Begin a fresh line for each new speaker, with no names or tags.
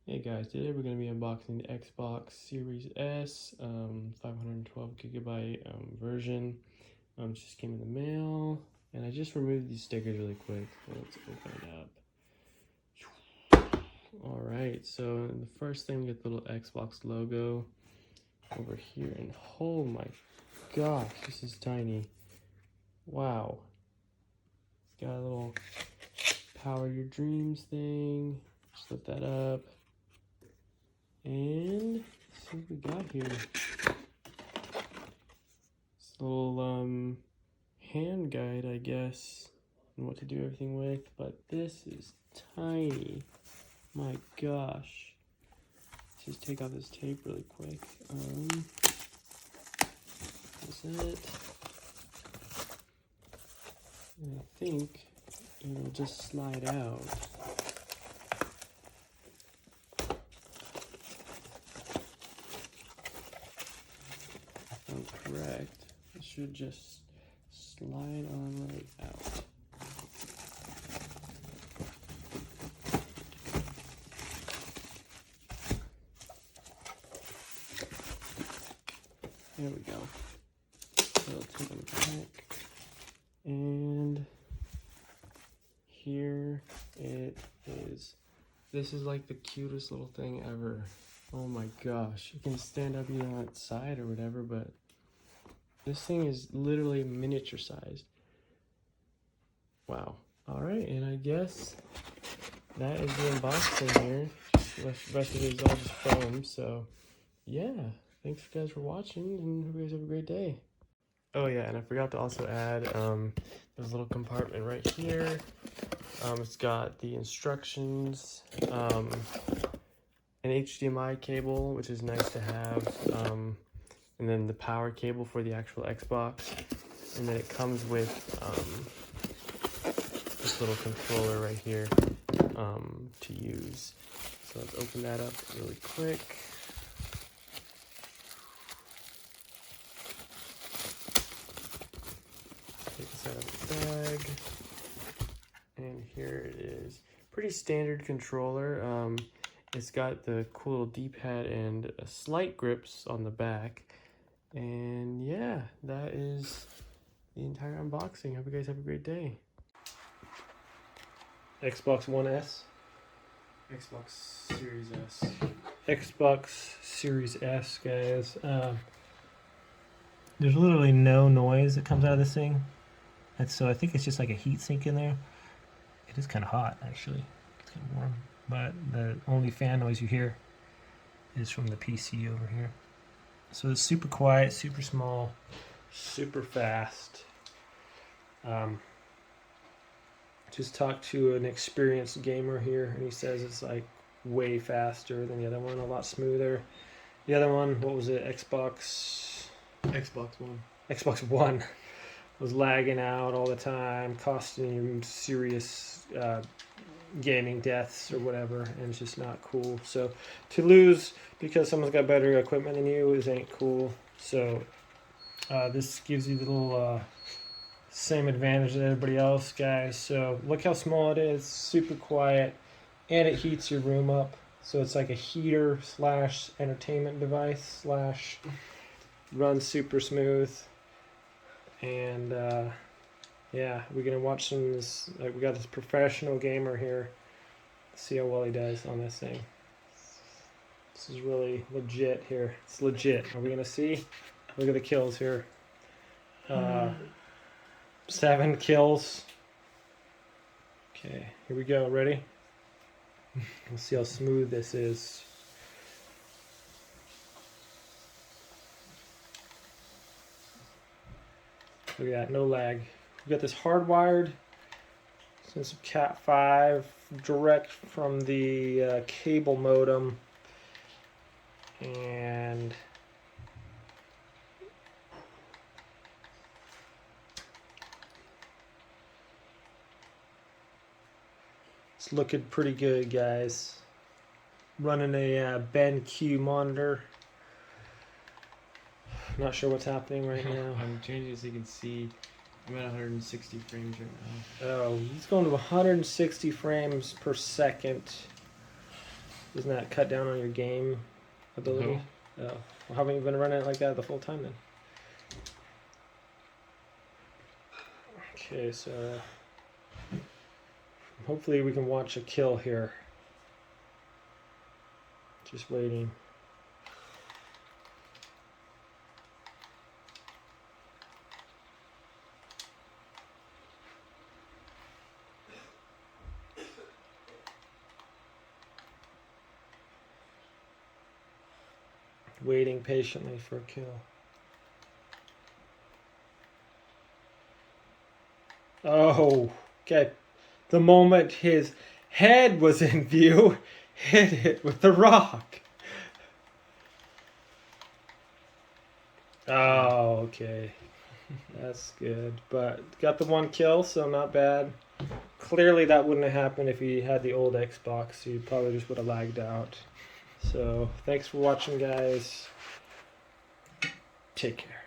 Hey guys, today we're going to be unboxing the Xbox Series S 512GB version. It just came in the mail, and I just removed these stickers really quick. So let's open it up. Alright, so the first thing, we get the little Xbox logo over here, and oh my gosh, this is tiny. Wow. It's got a little power your dreams thing. Just lift that up. And let's see what we got here. This little hand guide, I guess, on what to do everything with, but this is tiny. My gosh. Let's just take off this tape really quick. That's it. And I think it'll just slide out. If I'm correct, it should just slide on right out. There we go. Little tip on the back. And here it is. This is like the cutest little thing ever. Oh my gosh. You can stand up either on its side or whatever, but this thing is literally miniature sized. Wow. Alright, and I guess that is the unboxing here. The rest of it is all just foam, so yeah. Thanks guys for watching, and hope you guys have a great day. Oh yeah, and I forgot to also add there's a little compartment right here. It's got the instructions, an Hdmi cable, which is nice to have, and then the power cable for the actual Xbox, and then it comes with this little controller right here to use. So let's open that up really quick. Take this out of the bag. And here it is. Pretty standard controller. It's got the cool little D-pad and slight grips on the back. And yeah, that is the entire unboxing. Hope you guys have a great day. Xbox One S. Xbox Series S. Xbox Series S, guys.
There's literally no noise that comes out of this thing. And so I think it's just like a heat sink in there. It is kind of hot, actually. It's kind of warm. But the only fan noise you hear is from the PC over here. So it's super quiet, super small, super fast. Just talked to an experienced gamer here, and he says it's like way faster than the other one, a lot smoother. The other one, what was it? Xbox One. Xbox One was lagging out all the time, costing you serious gaming deaths or whatever, and it's just not cool. So to lose because someone's got better equipment than you ain't cool. So this gives you the little same advantage as everybody else, guys. So look how small it is, super quiet, and it heats your room up. So it's like a heater slash entertainment device slash runs super smooth. And yeah, we're gonna watch some of this. We got this professional gamer here. See how well he does on this thing. This is really legit here. It's legit. Are we gonna see? Look at the kills here. 7 kills. Okay, here we go. Ready? Let's see how smooth this is. Look at that, no lag. We got this hardwired since Cat 5, direct from the cable modem, and it's looking pretty good, guys. Running a BenQ monitor. Not sure what's happening right now.
I'm changing it so you can see. I'm at 160 frames right now.
Oh, he's going to 160 frames per second. Doesn't that cut down on your game ability?
No.
Oh, well, haven't you been running it like that the full time then? Okay, so hopefully we can watch a kill here. Just waiting. Waiting patiently for a kill. Oh, okay. The moment his head was in view, hit it with the rock. Oh, okay. That's good. But got the one kill, so not bad. Clearly that wouldn't have happened if he had the old Xbox. He probably just would have lagged out. So thanks for watching, guys. Take care.